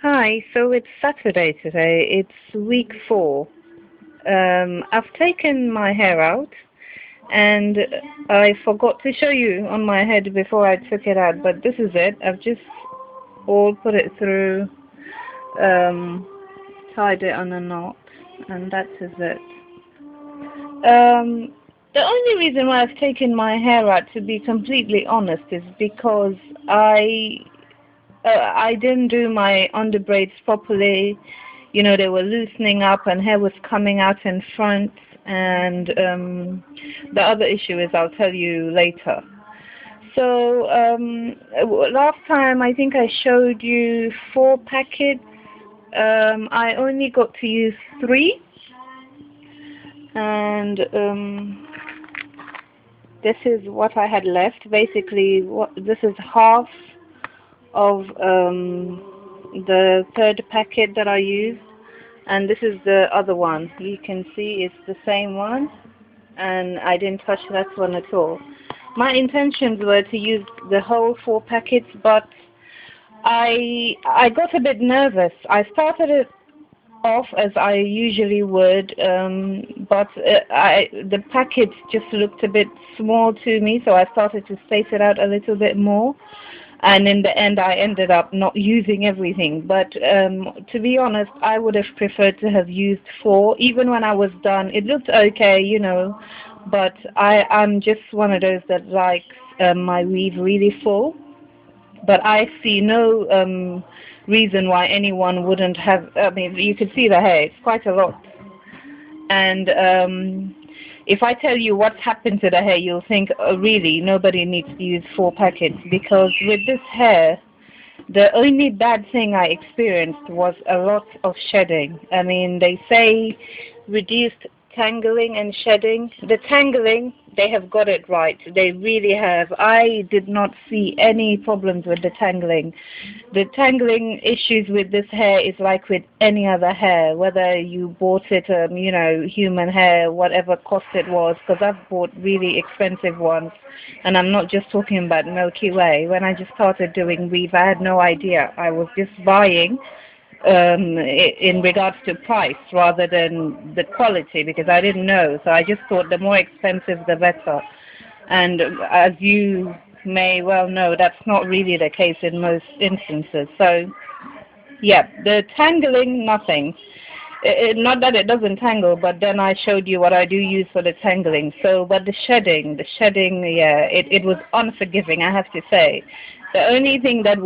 Hi, so it's Saturday today. It's week 4. I've taken my hair out and I forgot to show you on my head before I took it out, but this is it. I've just all put it through, um, tied it on a knot, and that is it. The only reason why I've taken my hair out, to be completely honest, is because I didn't do my underbraids properly. You know, they were loosening up and hair was coming out in front. And the other issue is I'll tell you later. So last time I think I showed you 4 packets. I only got to use 3. And this is what I had left. Basically, this is half of the 3rd packet that I used, and this is the other one. You can see it's the same one, and I didn't touch that one at all. My intentions were to use the whole 4 packets, but I got a bit nervous. I started it off as I usually would, but the packet just looked a bit small to me, so I started to space it out a little bit more. And in the end, I ended up not using everything. But to be honest, I would have preferred to have used 4. Even when I was done, it looked okay, you know. But I'm just one of those that likes my weave really full. But I see no reason why anyone wouldn't have. I mean, you could see the hair; it's quite a lot. And if I tell you what's happened to the hair, you'll think, oh, really, nobody needs to use 4 packets. Because with this hair, the only bad thing I experienced was a lot of shedding. I mean, they say reduced tangling and shedding. The tangling, they have got it right. They really have. I did not see any problems with the tangling. The tangling issues with this hair is like with any other hair, whether you bought it, you know, human hair, whatever cost it was, because I've bought really expensive ones. And I'm not just talking about Milky Way. When I just started doing weave, I had no idea. I was just buying in regards to price rather than the quality, because I didn't know. So I just thought the more expensive the better. And as you may well know, that's not really the case in most instances. So yeah, the tangling, nothing. Not that it doesn't tangle, but then I showed you what I do use for the tangling. So, but the shedding, yeah, it was unforgiving, I have to say. The only thing that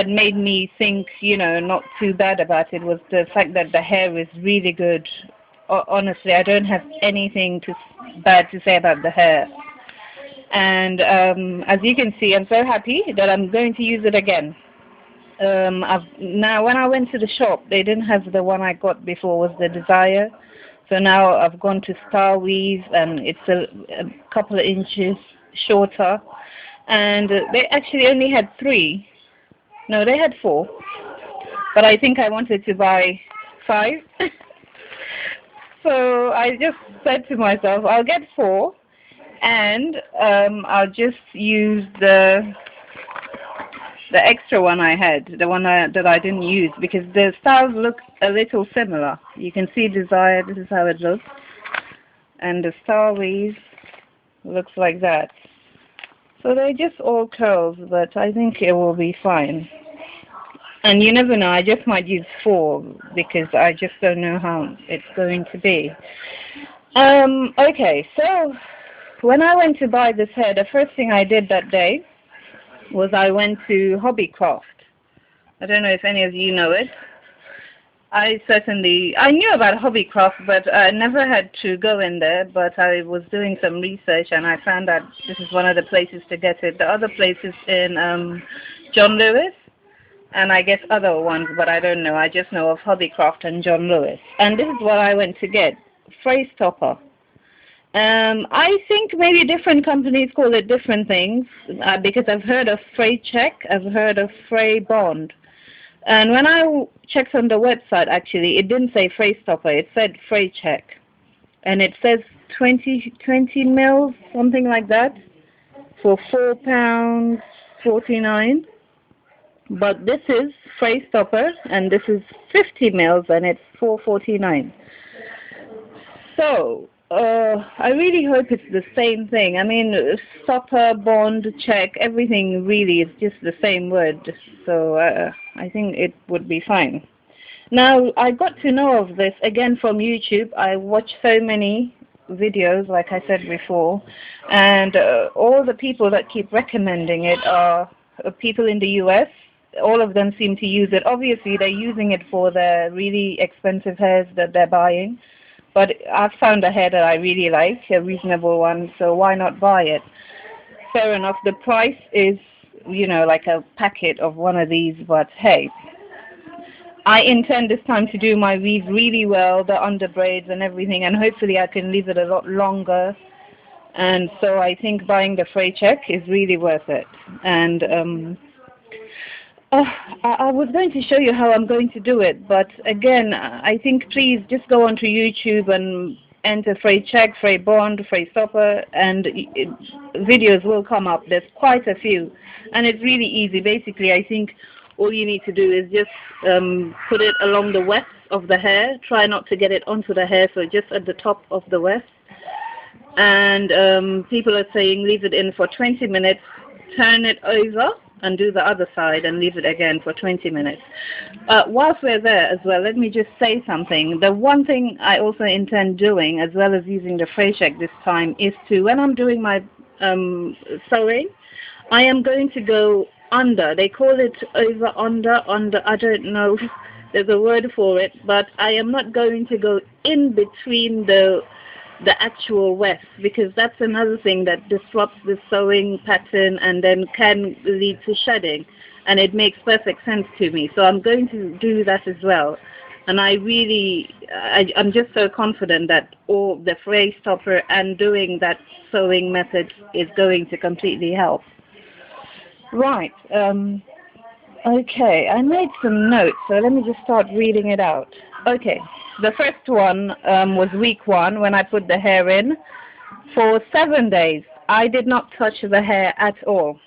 made me think, you know, not too bad about it was the fact that the hair is really good. Honestly, I don't have anything bad to say about the hair. And as you can see, I'm so happy that I'm going to use it again. Now, when I went to the shop, they didn't have the one I got before, was the Desire. So now I've gone to Star Weave, and it's a couple of inches shorter. And they actually only had 3. No, they had 4, but I think I wanted to buy 5. So I just said to myself, I'll get 4, and I'll just use the extra one I had, the one that I didn't use, because the styles look a little similar. You can see Desire, this is how it looks, and the Star Weave looks like that. So they're just all curls, but I think it will be fine. And you never know, I just might use 4 because I just don't know how it's going to be. Okay, so when I went to buy this hair, the first thing I did that day was I went to Hobbycraft. I don't know if any of you know it. I knew about Hobbycraft, but I never had to go in there, but I was doing some research and I found out this is one of the places to get it. The other place is in John Lewis, and I guess other ones, but I don't know. I just know of Hobbycraft and John Lewis. And this is what I went to get, Fray stopper. I think maybe different companies call it different things, because I've heard of Fray check, I've heard of Fray bond. And when I checked on the website, actually, it didn't say Fray stopper, it said Fray check. And it says 20 mils, something like that, for £4.49. But this is Fray stopper, and this is 50 mils, and it's 4.49. So I really hope it's the same thing. I mean, stopper, bond, check, everything really is just the same word. So I think it would be fine. Now, I got to know of this again from YouTube. I watch so many videos, like I said before, and all the people that keep recommending it are people in the US. All of them seem to use it. Obviously, they're using it for the really expensive hairs that they're buying. But I've found a hair that I really like, a reasonable one, so why not buy it? Fair enough, the price is, you know, like a packet of one of these, but hey. I intend this time to do my weave really well, the under braids and everything, and hopefully I can leave it a lot longer. And so I think buying the Fray check is really worth it. And I was going to show you how I'm going to do it, but again, I think please just go onto YouTube and enter Fray check, Fray bond, Fray stopper, and videos will come up. There's quite a few, and it's really easy. Basically, I think all you need to do is just put it along the weft of the hair. Try not to get it onto the hair, so just at the top of the weft. And people are saying leave it in for 20 minutes, turn it over, and do the other side and leave it again for 20 minutes. Whilst we're there as well, let me just say something. The one thing I also intend doing, as well as using the Fray check this time, is to, when I'm doing my sewing, I am going to go under. They call it over, under, I don't know. There's a word for it, but I am not going to go in between the actual weft, because that's another thing that disrupts the sewing pattern and then can lead to shedding, and it makes perfect sense to me. So I'm going to do that as well, and I'm just so confident that all the Fray stopper and doing that sewing method is going to completely help. Right, okay, I made some notes, so let me just start reading it out. Okay. The first one was week 1 when I put the hair in. For 7 days, I did not touch the hair at all.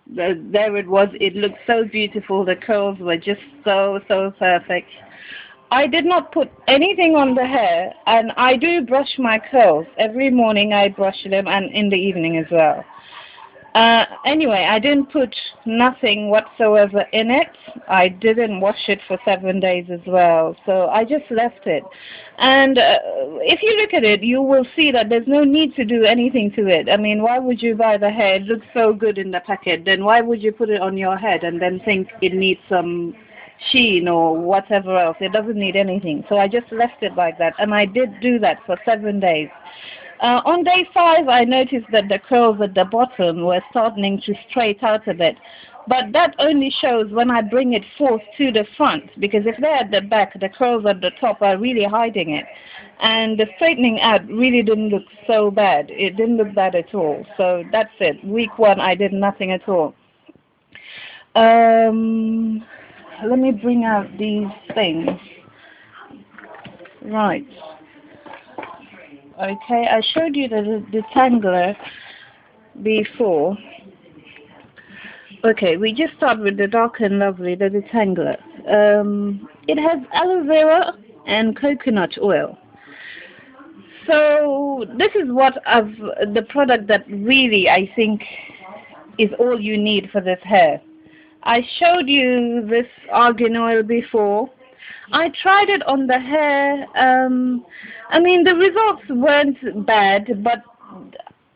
There it was. It looked so beautiful. The curls were just so perfect. I did not put anything on the hair, and I do brush my curls. Every morning I brush them, and in the evening as well. Anyway, I didn't put nothing whatsoever in it. I didn't wash it for 7 days as well. So I just left it. And if you look at it, you will see that there's no need to do anything to it. I mean, why would you buy the hair? It looks so good in the packet. Then why would you put it on your head and then think it needs some sheen or whatever else? It doesn't need anything. So I just left it like that. And I did do that for 7 days. On day 5, I noticed that the curls at the bottom were starting to straight out a bit. But that only shows when I bring it forth to the front, because if they're at the back, the curls at the top are really hiding it. And the straightening out really didn't look so bad. It didn't look bad at all. So that's it. Week 1, I did nothing at all. Let me bring out these things. Right. Okay, I showed you the Detangler before. Okay, we just start with the Dark and Lovely, the Detangler. It has aloe vera and coconut oil. So this is the product that really I think is all you need for this hair. I showed you this argan oil before. I tried it on the hair. I mean, the results weren't bad, but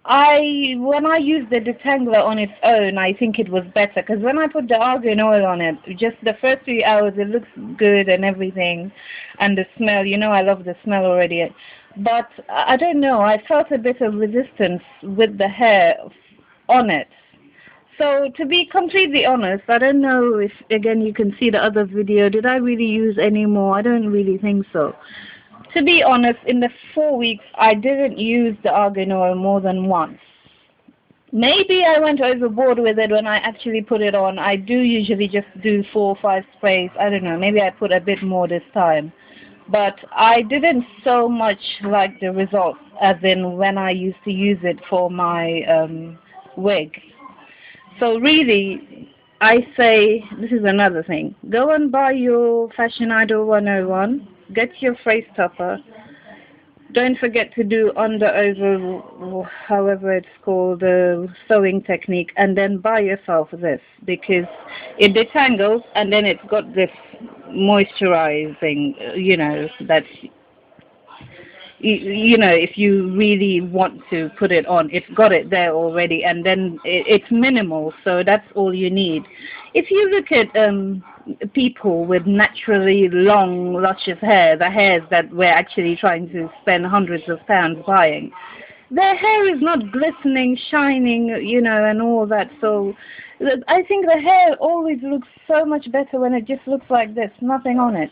when I used the Detangler on its own, I think it was better, because when I put the argan oil on it, just the first 3 hours, it looks good and everything, and the smell, you know, I love the smell already. But I don't know, I felt a bit of resistance with the hair on it. So to be completely honest, I don't know if, again, you can see the other video. Did I really use any more? I don't really think so. To be honest, in the 4 weeks, I didn't use the argan oil more than once. Maybe I went overboard with it when I actually put it on. I do usually just do 4 or 5 sprays. I don't know, maybe I put a bit more this time. But I didn't so much like the results as in when I used to use it for my wig. So really, I say, this is another thing. Go and buy your Fashion Idol 101. Get your Fray stopper. Don't forget to do under over, however it's called, the sewing technique, and then buy yourself this, because it detangles and then it's got this moisturizing, that's, if you really want to put it on, it's got it there already, and then it's minimal, so that's all you need. If you look at people with naturally long, luscious hair, the hairs that we're actually trying to spend hundreds of pounds buying, their hair is not glistening, shining, and all that. So I think the hair always looks so much better when it just looks like this, nothing on it.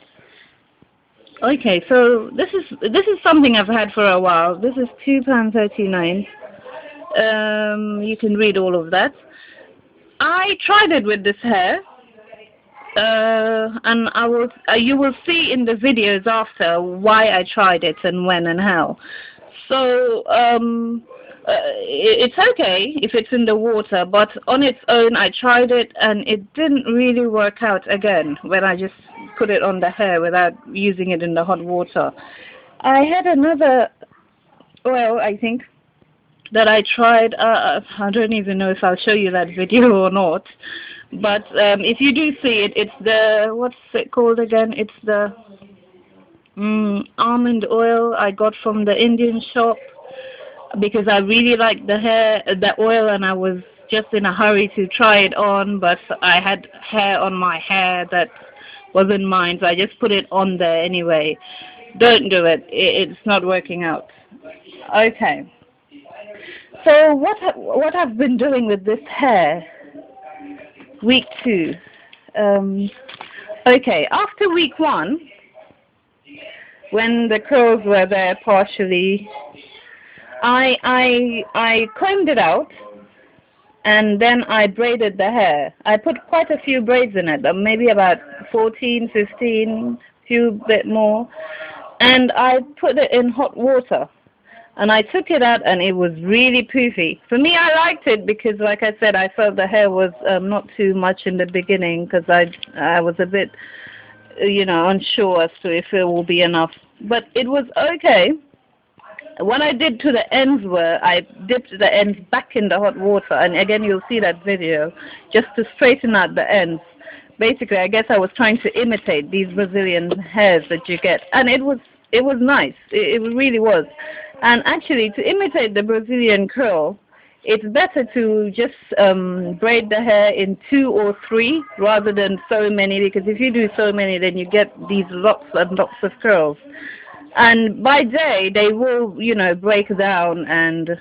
Okay, so this is something I've had for a while. This is £2.39. You can read all of that. I tried it with this hair, and you will see in the videos after why I tried it and when and how. So it's okay if it's in the water, but on its own I tried it and it didn't really work out again when I just put it on the hair without using it in the hot water. I had another oil, I think, that I tried. I don't even know if I'll show you that video or not, but if you do see it, it's the, what's it called again? It's the almond oil I got from the Indian shop, because I really liked the oil, and I was just in a hurry to try it on, but I had hair on my hair that wasn't mine, so I just put it on there anyway. Don't do it. It's not working out. Okay. So what I've been doing with this hair, week 2. Okay, after week 1, when the curls were there partially, I combed it out, and then I braided the hair. I put quite a few braids in it, maybe about 14, 15, few bit more, and I put it in hot water. And I took it out, and it was really poofy. For me, I liked it because, like I said, I felt the hair was not too much in the beginning, because I was a bit, unsure as to if it will be enough. But it was okay. What I did to the ends were I dipped the ends back in the hot water, and again you'll see that video, just to straighten out the ends. Basically, I guess I was trying to imitate these Brazilian hairs that you get, and it was nice. It really was. And actually, to imitate the Brazilian curl, it's better to just braid the hair in 2 or 3 rather than so many, because if you do so many, then you get these lots and lots of curls. And by day, they will, break down and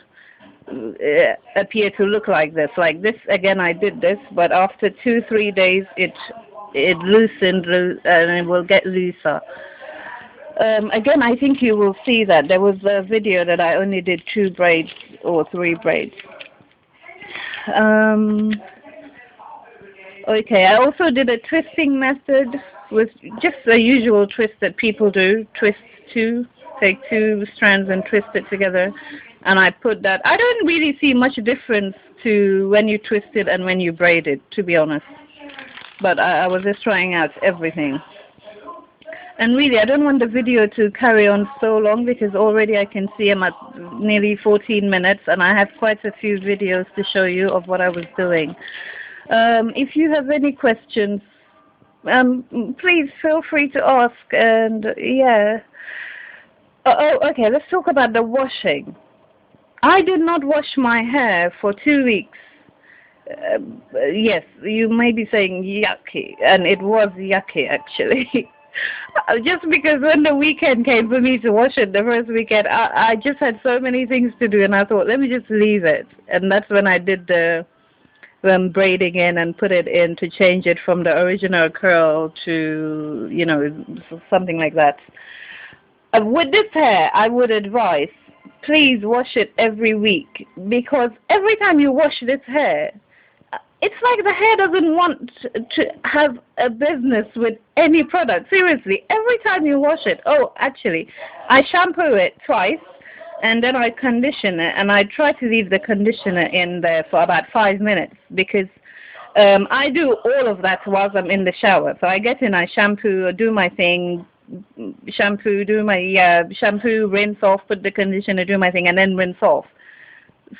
appear to look like this. Like this, again, I did this, but after 2-3 days, it loosened and it will get looser. Again, I think you will see that. There was a video that I only did 2 braids or 3 braids. Okay, I also did a twisting method with just the usual twist that people do. Twist 2, take 2 strands and twist it together. And I put that. I don't really see much difference to when you twist it and when you braid it, to be honest. But I was just trying out everything. And really, I don't want the video to carry on so long, because already I can see I'm at nearly 14 minutes, and I have quite a few videos to show you of what I was doing. If you have any questions, please feel free to ask. And yeah. Okay, let's talk about the washing. I did not wash my hair for 2 weeks. Yes, you may be saying yucky, and it was yucky actually. Just because when the weekend came for me to wash it, the first weekend, I just had so many things to do, and I thought, let me just leave it. And that's when I did the braiding in and put it in to change it from the original curl to, something like that. With this hair, I would advise, please wash it every week, because every time you wash this hair, it's like the hair doesn't want to have a business with any product. Seriously, every time you wash it. Oh, actually, I shampoo it twice, and then I condition it, and I try to leave the conditioner in there for about 5 minutes, because I do all of that whilst I'm in the shower. So I get in, I shampoo, do my thing, shampoo, rinse off, put the conditioner, do my thing, and then rinse off.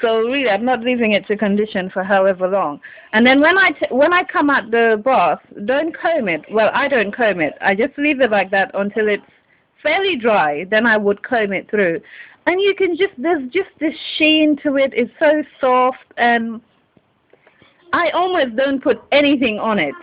So really, I'm not leaving it to condition for however long. And then when I come out the bath, don't comb it. Well, I don't comb it. I just leave it like that until it's fairly dry. Then I would comb it through. And you can there's just this sheen to it. It's so soft, and I almost don't put anything on it,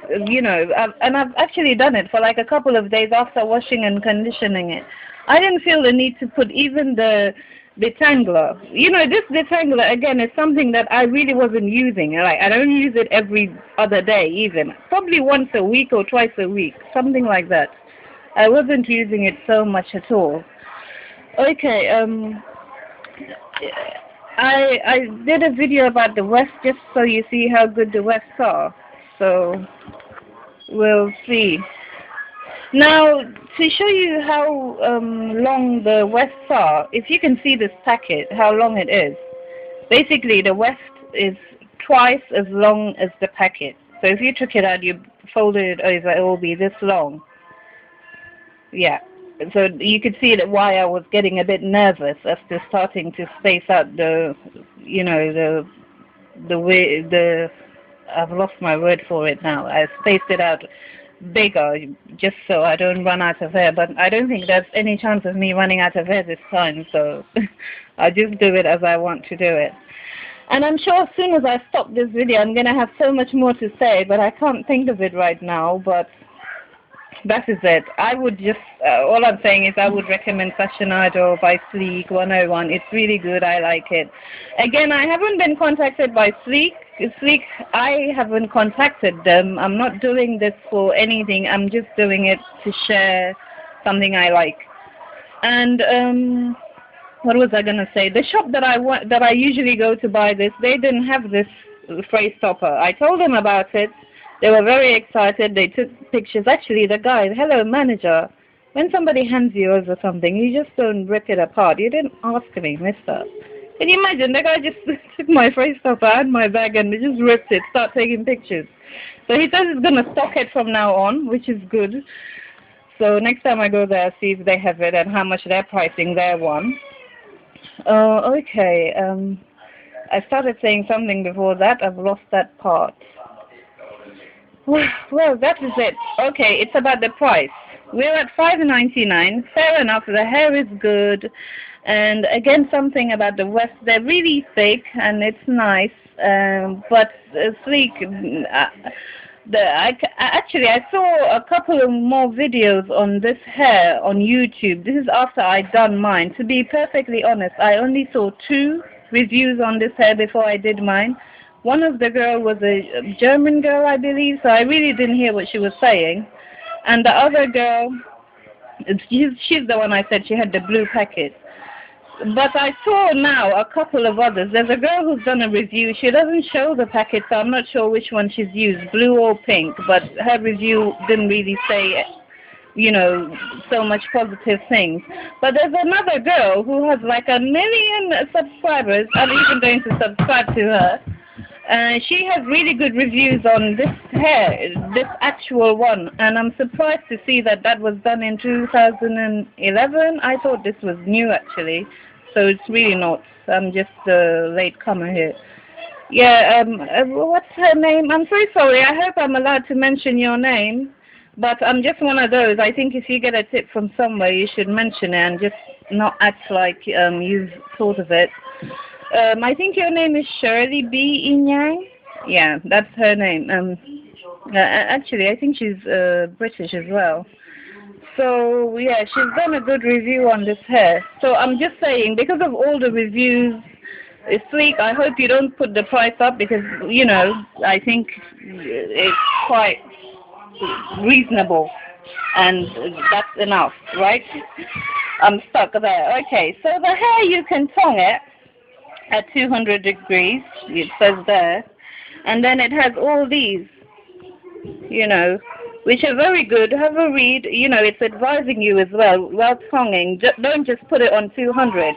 I've actually done it for like a couple of days after washing and conditioning it. I didn't feel the need to put even the Detangler. This Detangler, again, is something that I really wasn't using. Like, I don't use it every other day even. Probably once a week or twice a week, something like that. I wasn't using it so much at all. Okay, I did a video about the West just so you see how good the Wests are. So we'll see. Now, to show you how long the Wests are, if you can see this packet, how long it is. Basically, the West is twice as long as the packet. So if you took it out, you folded it over, it will be this long. Yeah. So you could see that why I was getting a bit nervous after starting to space out I've lost my word for it now. I spaced it out bigger just so I don't run out of hair, but I don't think there's any chance of me running out of hair this time, so I'll just do it as I want to do it. And I'm sure as soon as I stop this video, I'm going to have so much more to say, but I can't think of it right now, but that is it. I would just, all I'm saying is I would recommend Fashion Idol by Sleek 101. It's really good. I like it. Again, I haven't been contacted by Sleek. I haven't contacted them. I'm not doing this for anything. I'm just doing it to share something I like. And what was I going to say? The shop that I usually go to buy this, they didn't have this Fray stopper. I told them about it. They were very excited. They took pictures. Actually, the guy, hello, manager. When somebody hands you over something, you just don't rip it apart. You didn't ask me, mister. Can you imagine? The guy just took my Fray stopper and my bag and just ripped it, start taking pictures. So he says he's going to stock it from now on, which is good. So next time I go there, I'll see if they have it and how much they're pricing their one. Okay. I started saying something before that. I've lost that part. Well, that is it. Okay, it's about the price. We're at $5.99. Fair enough. The hair is good. And again, something about the West. They're really thick and it's nice. But Sleek. Actually, I saw a couple of more videos on this hair on YouTube. This is after I'd done mine. To be perfectly honest, I only saw 2 reviews on this hair before I did mine. One of the girl was a German girl, I believe, so I really didn't hear what she was saying. And the other girl, she's the one I said she had the blue packet. But I saw now a couple of others. There's a girl who's done a review. She doesn't show the packet, so I'm not sure which one she's used, blue or pink. But her review didn't really say, so much positive things. But there's another girl who has like 1 million subscribers. I'm even going to subscribe to her. She has really good reviews on this hair, this actual one, and I'm surprised to see that was done in 2011. I thought this was new actually, so it's really not. I'm just a late comer here. Yeah, what's her name? I'm so sorry. I hope I'm allowed to mention your name, but I'm just one of those. I think if you get a tip from somewhere, you should mention it and just not act like you've thought of it. I think your name is Shirley B. Inyang. Yeah, that's her name. Actually, I think she's British as well. So, yeah, she's done a good review on this hair. So I'm just saying, because of all the reviews, it's Sleek, I hope you don't put the price up because, I think it's quite reasonable. And that's enough, right? I'm stuck there. Okay, so the hair, you can tong it at 200 degrees, it says there, and then it has all these, which are very good. Have a read, it's advising you as well, while tonging, don't just put it on 200.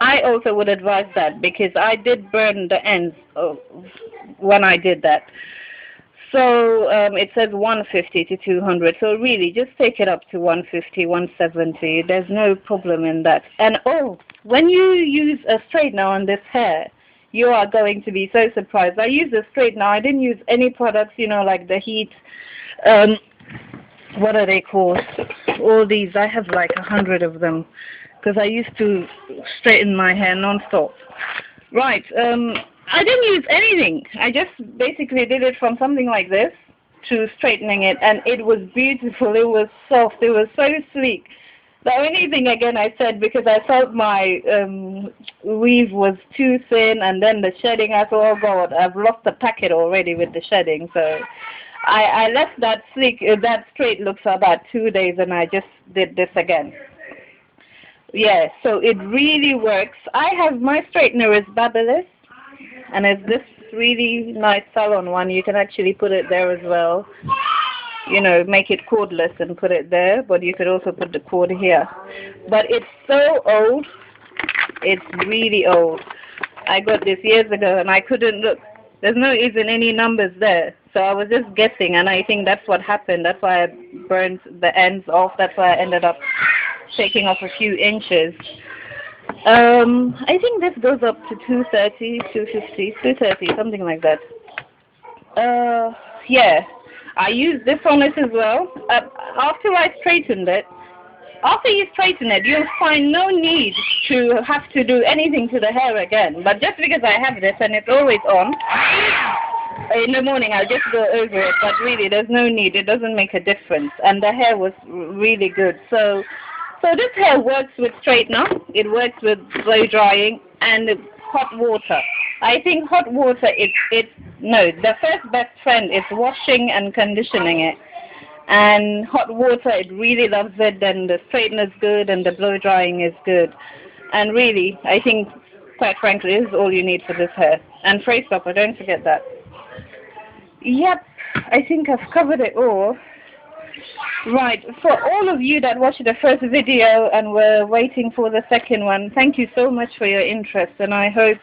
I also would advise that because I did burn the ends when I did that. So it says 150 to 200. So really, just take it up to 150, 170. There's no problem in that. And oh, when you use a straightener on this hair, you are going to be so surprised. I use a straightener. I didn't use any products, you know, like the heat. What are they called? All these. I have like 100 of them because I used to straighten my hair non-stop. Right. I didn't use anything. I just basically did it from something like this to straightening it, and it was beautiful. It was soft. It was so sleek. The only thing, again, I said, because I felt my weave was too thin, and then the shedding, I thought, oh God, I've lost the packet already with the shedding. So I left that sleek, that straight look for about 2 days, and I just did this again. Yeah, so it really works. I have, my straightener is Babyliss, and it's this really nice salon one. You can actually put it there as well. You know, make it cordless and put it there, but you could also put the cord here. But it's so old. It's really old. I got this years ago, and I couldn't look. There's no even any numbers there. So I was just guessing, and I think that's what happened. That's why I burned the ends off. That's why I ended up taking off a few inches. I think this goes up to 230, 250, 230, something like that. Yeah, I used this on it as well. After I straightened it, after you straighten it, you'll find no need to have to do anything to the hair again. But just because I have this and it's always on, in the morning I'll just go over it. But really, there's no need. It doesn't make a difference. And the hair was really good. So this hair works with straightener, it works with blow drying, and hot water. I think hot water, the first best friend is washing and conditioning it. And hot water, it really loves it, then the straightener is good, and the blow drying is good. And really, I think, quite frankly, this is all you need for this hair. And Fray stopper, don't forget that. Yep, I think I've covered it all. Right, for all of you that watched the first video and were waiting for the second one, thank you so much for your interest, and I hope,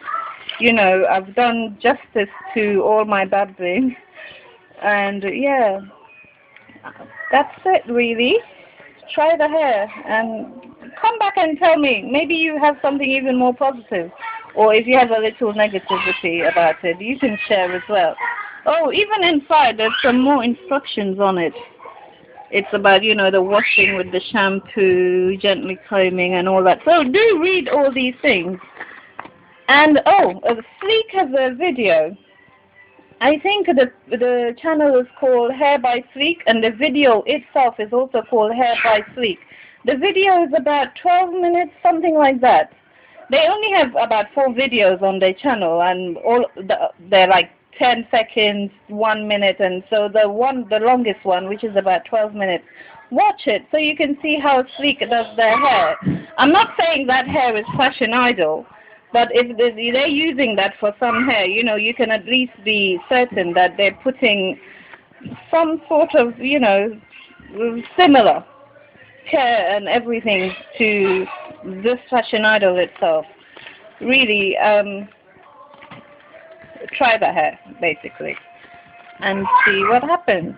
you know, I've done justice to all my babbling. And yeah, that's it really. Try the hair and come back and tell me. Maybe you have something even more positive, or if you have a little negativity about it, you can share as well. Oh, even inside there's some more instructions on it. It's about, you know, the washing with the shampoo, gently combing and all that. So do read all these things. And oh, Sleek has a video. I think the channel is called Hair by Sleek, and the video itself is also called Hair by Sleek. The video is about 12 minutes, something like that. They only have about 4 videos on their channel, and they're like 10 seconds, 1 minute, and so the longest one, which is about 12 minutes, watch it so you can see how Sleek does their hair. I'm not saying that hair is fashion idol, but if they're using that for some hair, you know, you can at least be certain that they're putting some sort of, you know, similar care and everything to this fashion idol itself. Really, try the hair, basically, and see what happens.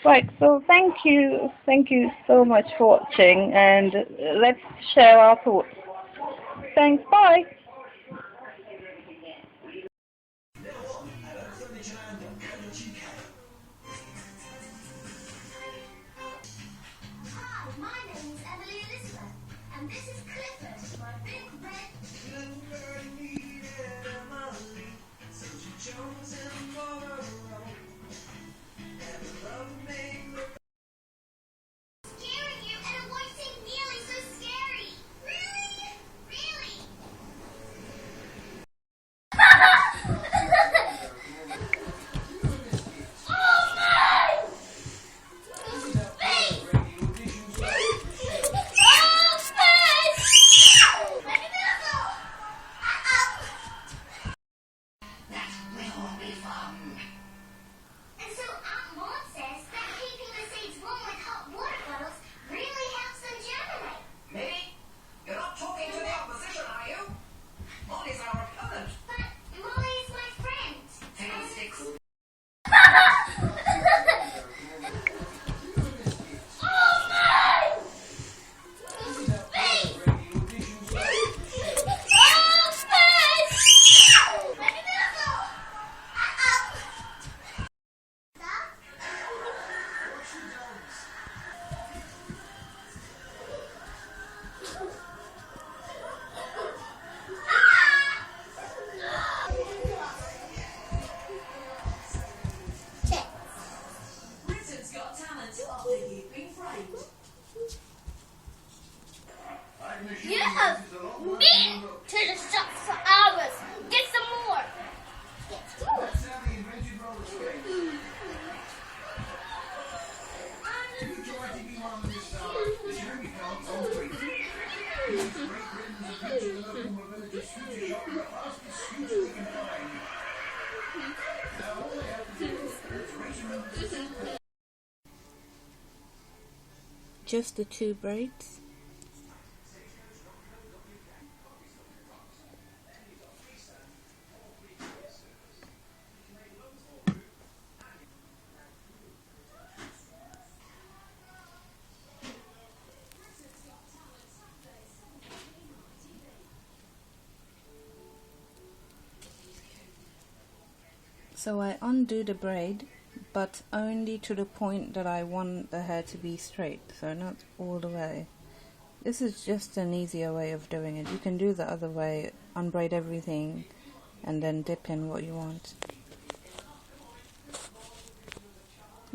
Right, so thank you so much for watching, and let's share our thoughts. Thanks, bye. And this is Clifford, my big red scaring you, and avoid saying nearly so scary. Really? Really? Got talent after you've been framed. You have been to the shop for hours. Get some more. Just the 2 braids. So I undo the braid, but only to the point that I want the hair to be straight, so not all the way. This is just an easier way of doing it. You can do the other way, unbraid everything, and then dip in what you want.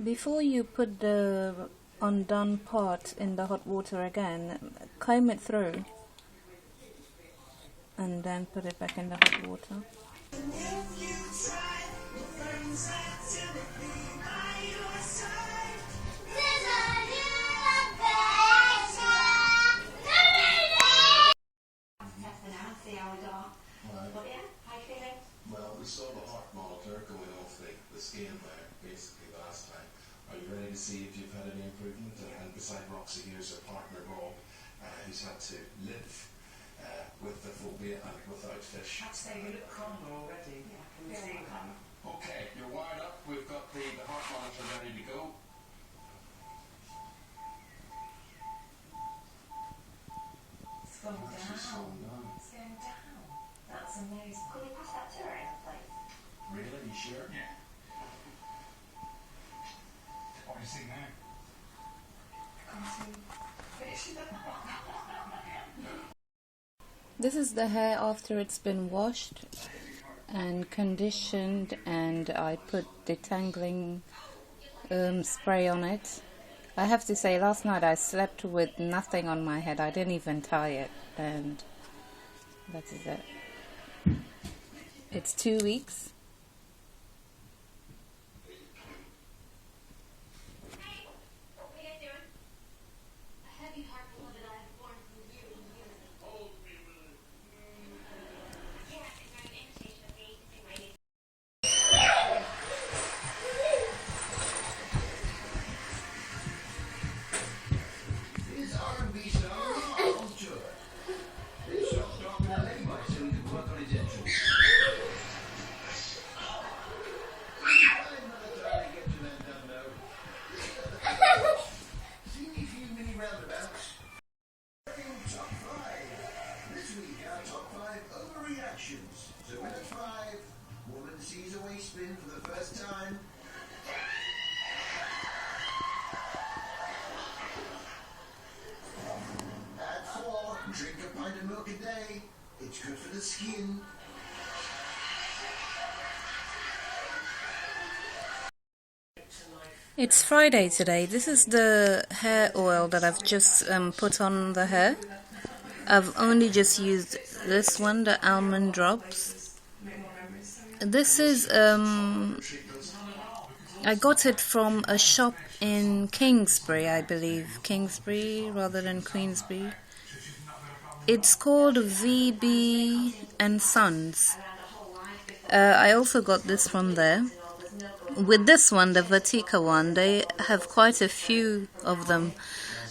Before you put the undone part in the hot water again, comb it through, and then put it back in the hot water. Well, we saw the heart monitor going off the scale there, basically last time. Are you ready to see if you've had any improvement? And beside Roxy, here's her partner Rob, who's had to live with the phobia and without fish. I'd say you look calmer already. Yeah, can we see calmer? Okay, you're wired up. We've got the heart monitor ready to go. It's gone down. She's slowing down. It's going down. That's amazing. Could we pass that to her in a place? Really? You sure? Yeah. What do you see now? Come to finish it. This is the hair after it's been washed and conditioned, and I put detangling spray on it. I have to say, last night I slept with nothing on my head. I didn't even tie it, and that is it. It's 2 weeks. So at 5, woman sees a waist spin for the first time. At 4, drink a pint of milk a day. It's good for the skin. It's Friday today. This is the hair oil that I've just put on the hair. I've only just used this one, the almond drops. This is, I got it from a shop in Kingsbury, I believe. Kingsbury rather than Queensbury. It's called VB and Sons. I also got this from there. With this one, the Vatika one, they have quite a few of them.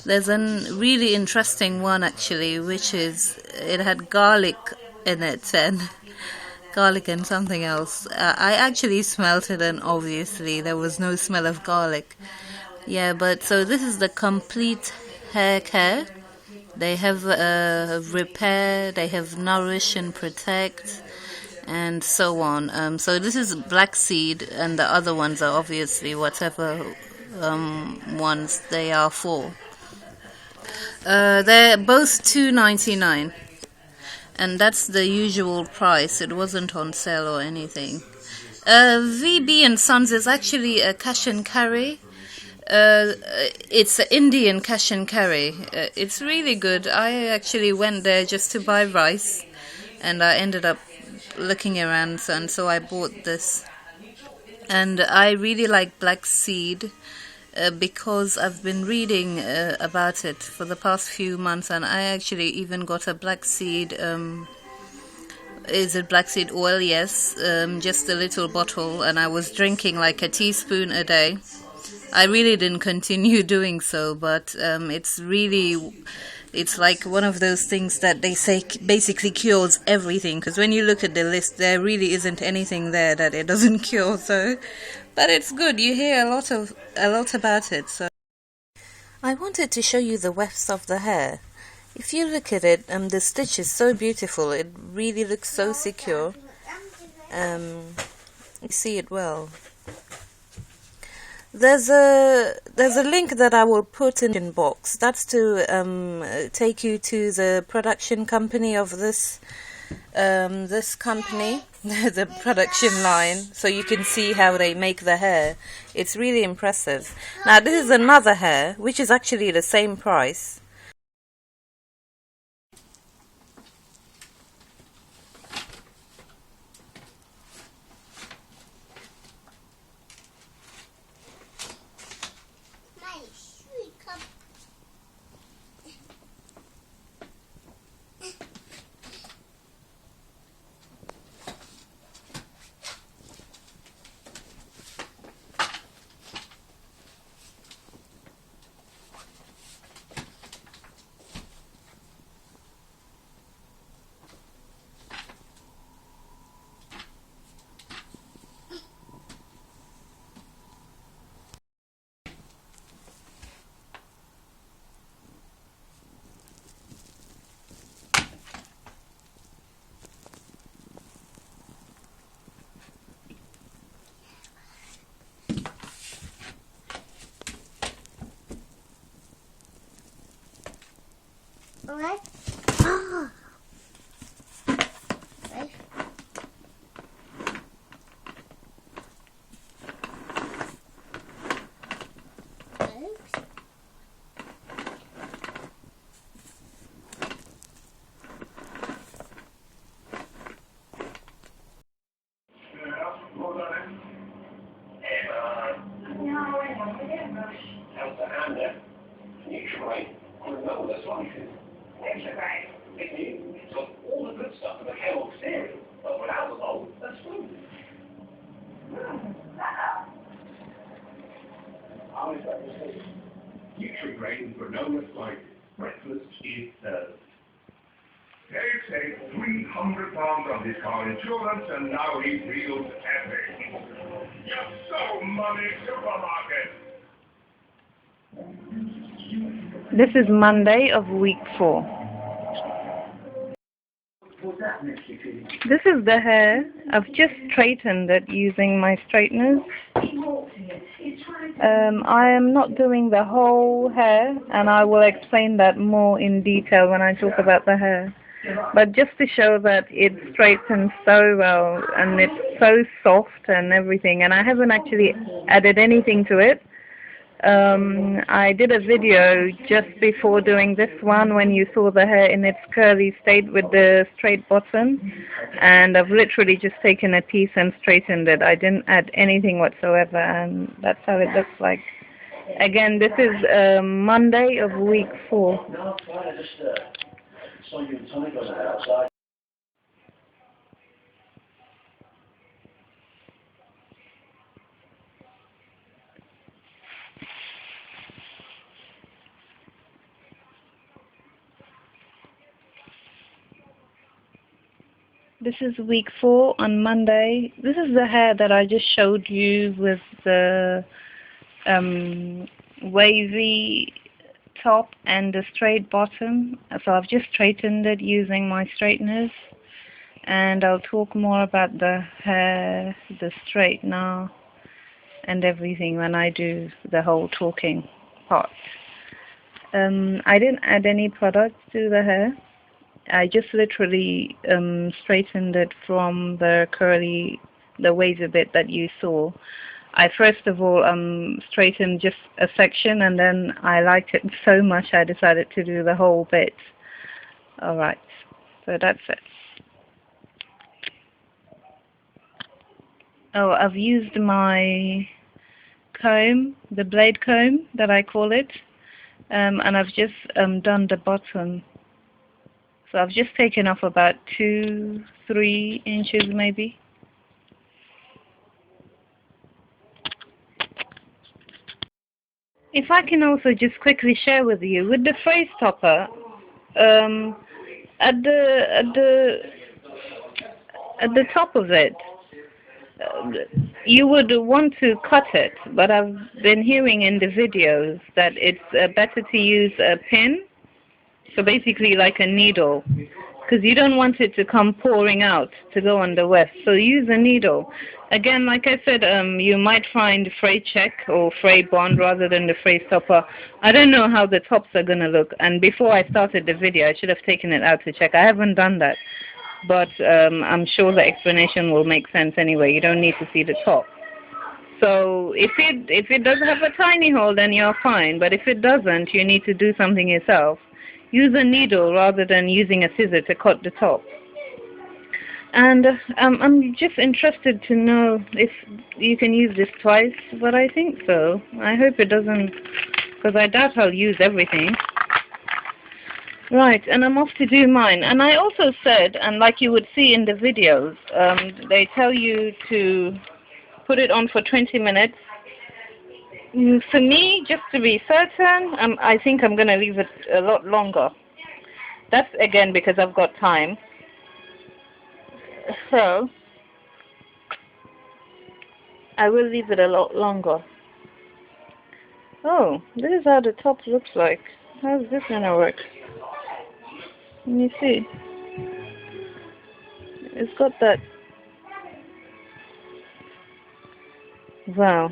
There's a really interesting one actually, which is, it had garlic in it, and garlic and something else. I actually smelt it, and obviously there was no smell of garlic. Yeah, but so this is the complete hair care. They have repair, they have nourish and protect, and so on. So this is black seed, and the other ones are obviously whatever ones they are for. They're both $2.99, and that's the usual price. It wasn't on sale or anything. VB and Sons is actually a cash and carry. It's Indian cash and carry. It's really good. I actually went there just to buy rice, and I ended up looking around, and so I bought this. And I really like black seed because I've been reading about it for the past few months, and I actually even got a black seed. Is it black seed oil? Yes, just a little bottle, and I was drinking like a teaspoon a day. I really didn't continue doing so, but it's like one of those things that they say basically cures everything, because when you look at the list, there really isn't anything there that it doesn't cure. So, but it's good. You hear a lot about it. So, I wanted to show you the wefts of the hair. If you look at it, the stitch is so beautiful. It really looks so secure. You see it well. There's a link that I will put in the box. That's to take you to the production company of this company, the production line, so you can see how they make the hair. It's really impressive. Now this is another hair, which is actually the same price. What? It's got all the good stuff in the Kellogg's cereal, but without the bowl, that's food. Nutri-Grain granola flight. Breakfast is served. Dave saved 300 pounds on his car insurance, and now he feels epic. You're so money supermarket. This is Monday of week 4. This is the hair. I've just straightened it using my straighteners. I am not doing the whole hair, and I will explain that more in detail when I talk about the hair. But just to show that it straightens so well, and it's so soft and everything, and I haven't actually added anything to it. I did a video just before doing this one when you saw the hair in its curly state with the straight bottom, and I've literally just taken a piece and straightened it. I didn't add anything whatsoever, and that's how it looks like. Again, this is Monday of week 4. This is week 4 on Monday. This is the hair that I just showed you with the wavy top and the straight bottom. So I've just straightened it using my straighteners, and I'll talk more about the hair, the straightener, and everything when I do the whole talking part. I didn't add any products to the hair. I just literally straightened it from the curly, the wavy bit that you saw. I first of all straightened just a section, and then I liked it so much I decided to do the whole bit. Alright, so that's it. Oh, I've used my comb, the blade comb that I call it, and I've just done the bottom. So I've just taken off about 2-3 inches maybe. If I can also just quickly share with you, with the Fray stopper, at the top of it, you would want to cut it, but I've been hearing in the videos that it's better to use a pin, so basically like a needle, because you don't want it to come pouring out to go on the weft. So use a needle. Again, like I said, you might find Fray check or Fray bond rather than the Fray stopper. I don't know how the tops are going to look, and before I started the video I should have taken it out to check. I haven't done that, but I'm sure the explanation will make sense anyway. You don't need to see the top. So if it does have a tiny hole, then you're fine, but if it doesn't, you need to do something yourself. Use a needle rather than using a scissor to cut the top. And I'm just interested to know if you can use this twice, but I think so. I hope it doesn't, because I doubt I'll use everything. Right, and I'm off to do mine. And I also said, and like you would see in the videos, they tell you to put it on for 20 minutes. For me, just to be certain, I think I'm going to leave it a lot longer. That's, again, because I've got time. So, I will leave it a lot longer. Oh, this is how the top looks like. How's this going to work? Let me see. It's got that. Wow,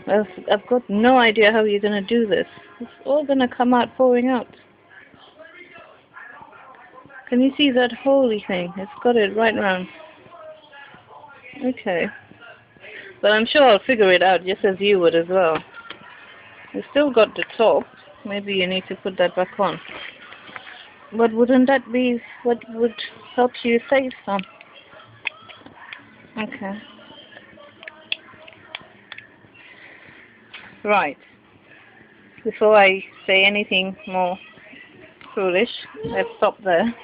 I've got no idea how you're going to do this. It's all going to come out pouring out. Can you see that holy thing? It's got it right round. Okay. But I'm sure I'll figure it out just as you would as well. You still got the top. Maybe you need to put that back on. But wouldn't that be what would help you save some? Okay. Right. Before I say anything more foolish, let's stop there.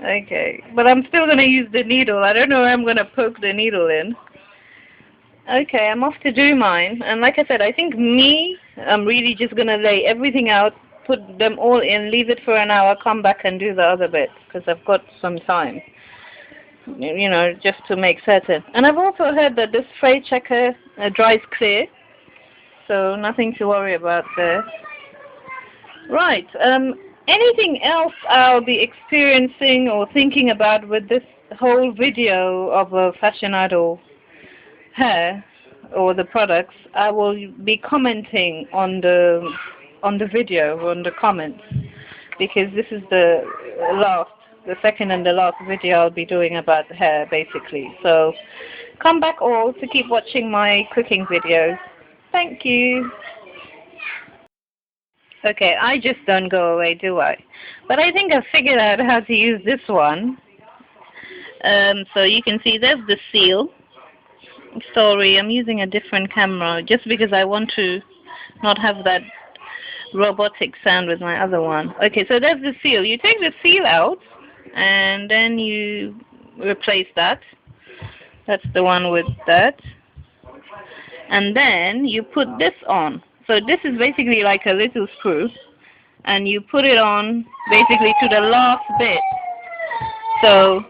Okay. But I'm still going to use the needle. I don't know where I'm going to poke the needle in. Okay, I'm off to do mine. And like I said, I think I'm really just going to lay everything out, put them all in, leave it for an hour, come back and do the other bits, because I've got some time. You know, just to make certain. And I've also heard that this Fray checker dries clear. So nothing to worry about there. Right. Anything else I'll be experiencing or thinking about with this whole video of a fashion idol hair or the products, I will be commenting on the video, on the comments, because this is the second and the last video I'll be doing about hair, basically. So come back all to keep watching my cooking videos. Thank you. Okay, I just don't go away, do I? But I think I've figured out how to use this one. So you can see there's the seal. Sorry, I'm using a different camera just because I want to not have that robotic sound with my other one. Okay, so there's the seal. You take the seal out and then you replace that. That's the one with that. And then you put this on. So this is basically like a little screw, and you put it on basically to the last bit. So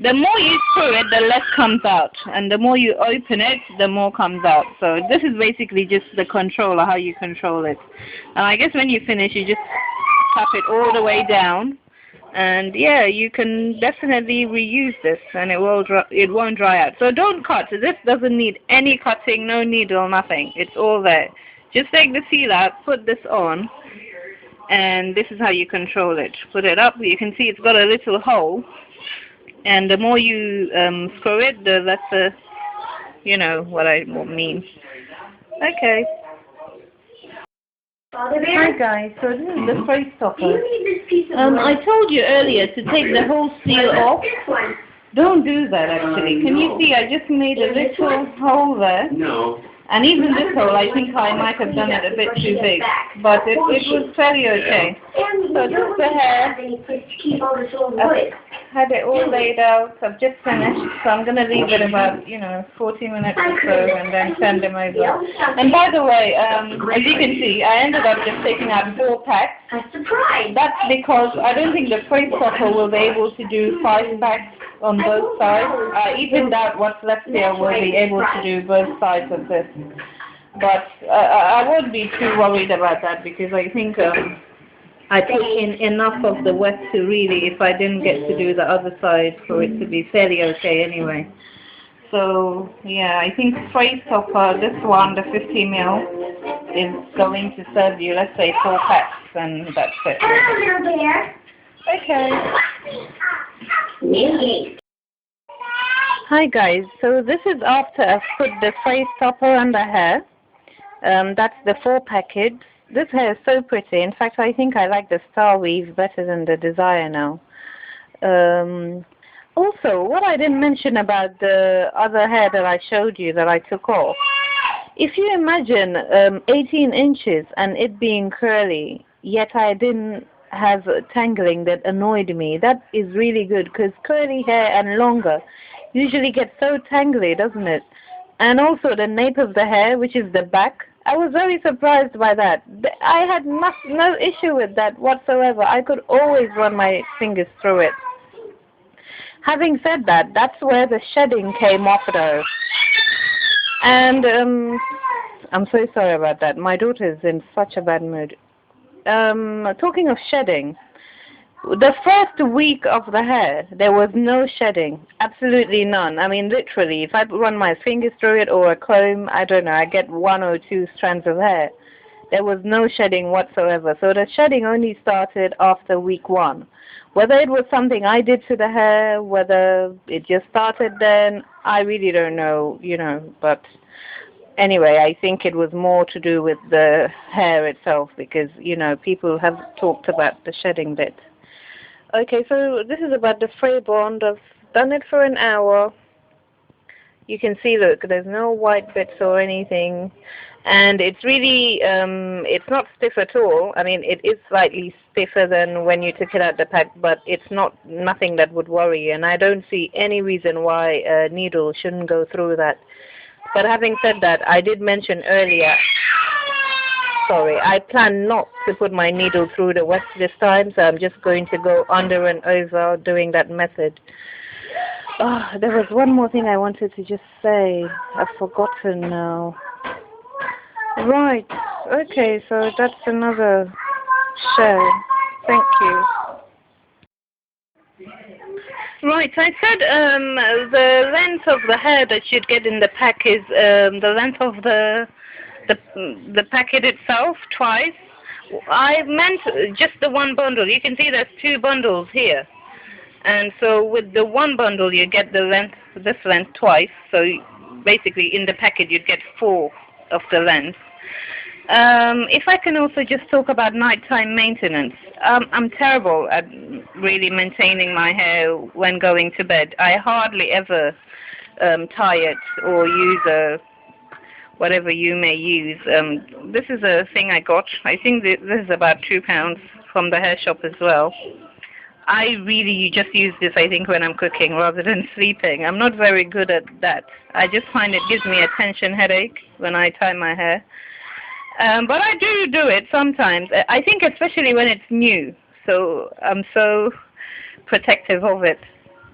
the more you screw it, the less comes out, and the more you open it, the more comes out. So this is basically just the controller, how you control it. And I guess when you finish, you just tap it all the way down, and yeah, you can definitely reuse this, and it won't dry out. So don't cut. This doesn't need any cutting, no needle, nothing. It's all there. Just take the seal out, put this on, and this is how you control it. Put it up. You can see it's got a little hole, and the more you screw it, the lesser you know what I mean. Okay. Father Hi Bear, guys, so this is the Fray do stopper. you need this piece of I wood? told you earlier to take the whole seal off. This one. Don't do that actually. Can you see I just made a little hole there? No. And even this hole, I think I might have done it a bit too big. But it was fairly okay. And So you this is don't the hair. have any place to keep all this old I've wood. had it all laid out. I've just finished. So I'm going to leave it about, 40 minutes or so and then send them over. And by the way, as you can see, I ended up just taking out 4 packs. A surprise. That's because I don't think the Fray stopper will be able to do 5 packs on both sides. I even doubt what's left here will be able to do both sides of this. But I won't be too worried about that because I think I put in enough of the wet to really, if I didn't get to do the other side, for it to be fairly okay anyway. So yeah, I think Fray stopper, this one, the 50 ml, is going to serve you, let's say 4 packs, and that's it. Hello, little bear. Okay. Hi guys, so this is after I've put the Fray stopper on the hair. That's the 4 packets. This hair is so pretty. In fact, I think I like the star weave better than the Desire now. Also, what I didn't mention about the other hair that I showed you that I took off. If you imagine 18 inches and it being curly, yet I didn't have tangling that annoyed me, that is really good because curly hair and longer usually gets so tangly, doesn't it? And also the nape of the hair, which is the back, I was very surprised by that. I had no issue with that whatsoever. I could always run my fingers through it. Having said that, that's where the shedding came off though. And I'm so sorry about that. My daughter is in such a bad mood. Talking of shedding, the first week of the hair, there was no shedding. Absolutely none. I mean, literally, if I run my fingers through it or a comb, I don't know, I get 1 or 2 strands of hair. There was no shedding whatsoever. So the shedding only started after week 1. Whether it was something I did to the hair, whether it just started then, I really don't know, but anyway, I think it was more to do with the hair itself because, people have talked about the shedding bit. Okay, so this is about the Fray bond. I've done it for an hour. You can see, look, there's no white bits or anything. And it's really, it's not stiff at all. I mean, it is slightly stiffer than when you took it out the pack, but it's nothing that would worry you. And I don't see any reason why a needle shouldn't go through that. But having said that, I did mention earlier, I plan not to put my needle through the wet this time, so I'm just going to go under and over doing that method. Oh, there was one more thing I wanted to just say. I've forgotten now. Right. Okay, so that's another show. Thank you. Right, I said the length of the hair that you'd get in the pack is the length of the packet itself twice. I meant just the one bundle. You can see there's 2 bundles here. And so with the one bundle you get the length, this length twice. So basically in the packet you'd get 4 of the length. If I can also just talk about nighttime maintenance. I'm terrible at really maintaining my hair when going to bed. I hardly ever tie it or use whatever you may use. This is a thing I got. I think this is about £2 from the hair shop as well. I really just use this, I think, when I'm cooking rather than sleeping. I'm not very good at that. I just find it gives me a tension headache when I tie my hair. But I do it sometimes. I think especially when it's new. So I'm so protective of it.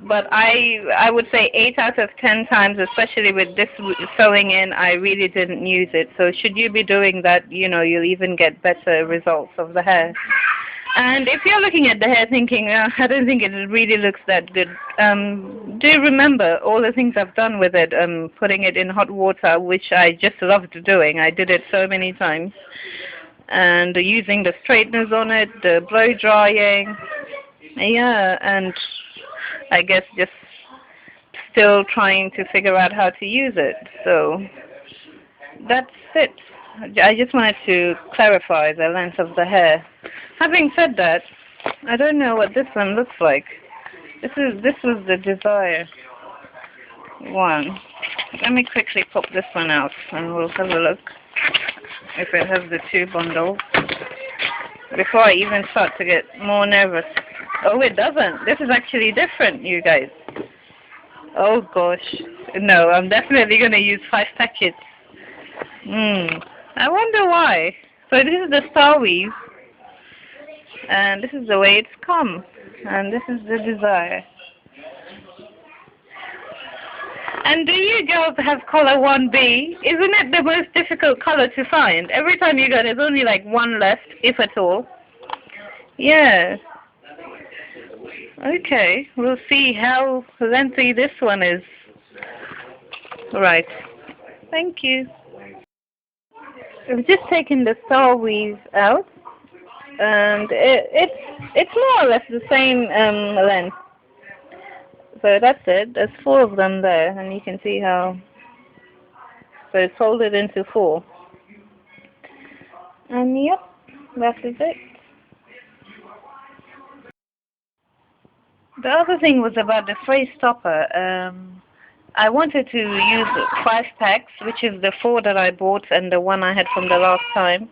But I would say 8 out of 10 times, especially with this sewing in, I really didn't use it. So should you be doing that, you'll even get better results of the hair. And if you're looking at the hair thinking, I don't think it really looks that good, do remember all the things I've done with it, putting it in hot water, which I just loved doing. I did it so many times. And using the straighteners on it, the blow drying, yeah, and I guess just still trying to figure out how to use it. So that's it. I just wanted to clarify the length of the hair. Having said that, I don't know what this one looks like. This was the Desire one. Let me quickly pop this one out and we'll have a look if it has the 2 bundles before I even start to get more nervous. Oh, it doesn't. This is actually different, you guys. Oh gosh. No, I'm definitely going to use 5 packets. I wonder why. So this is the Star Weave. And this is the way it's come. And this is the Desire. And do you girls have color 1B? Isn't it the most difficult color to find? Every time you go, there's only like 1 left, if at all. Yeah. Okay, we'll see how lengthy this one is. Right. Thank you. I've just taken the Star Weave out, and it's more or less the same length. So that's it. There's 4 of them there, and you can see how. So it's folded into 4. And yep, that is it. The other thing was about the Fray stopper. I wanted to use 5 packs, which is the 4 that I bought and the 1 I had from the last time.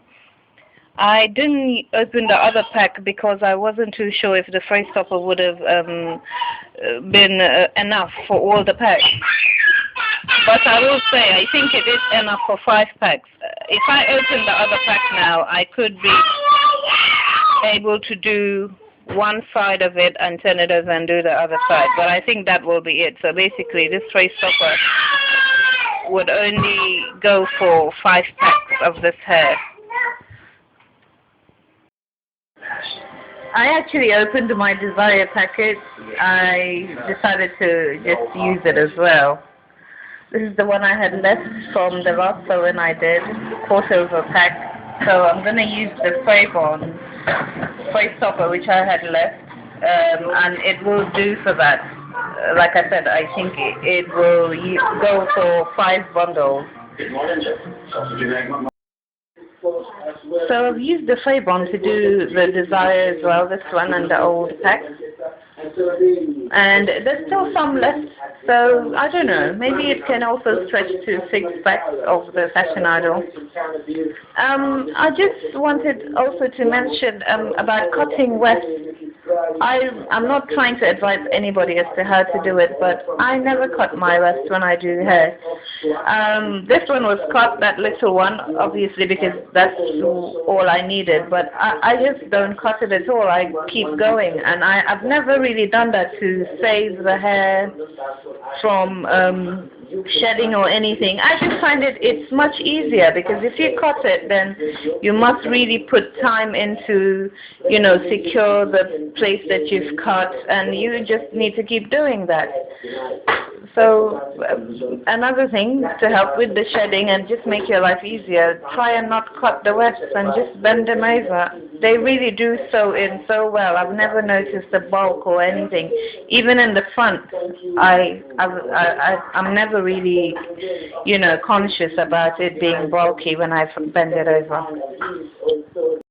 I didn't open the other pack because I wasn't too sure if the Fray stopper would have been enough for all the packs. But I will say, I think it is enough for 5 packs. If I open the other pack now, I could be able to do one side of it and turn it over and do the other side. But I think that will be it. So basically, this Fray stopper would only go for 5 packs of this hair. I actually opened my Desire packet. I decided to just use it as well. This is the one I had left from the last sewing I did, quarter of a pack. So I'm going to use the Fray stopper which I had left, and it will do for that. Like I said, I think it will go for 5 bundles. So I've used the Fray bond to do the Desire as well, this one and the old pack. And there's still some left, so I don't know, maybe it can also stretch to 6 packs of the Fashion Idol. I just wanted also to mention about cutting weft. I'm not trying to advise anybody as to how to do it, but I never cut my weft when I do hair. This one was cut, that little one, obviously because that's all I needed, but I just don't cut it at all. I keep going, and I've never really done that to save the hair from shedding or anything. I just find it's much easier, because if you cut it, then you must really put time into, you know, secure the place that you've cut, and you just need to keep doing that. So another thing to help with the shedding and just make your life easier, try and not cut the wefts and just bend them over. They really do sew in so well. I've never noticed a bulk or anything. Even in the front, I'm never really, you know, conscious about it being bulky when I bend it over.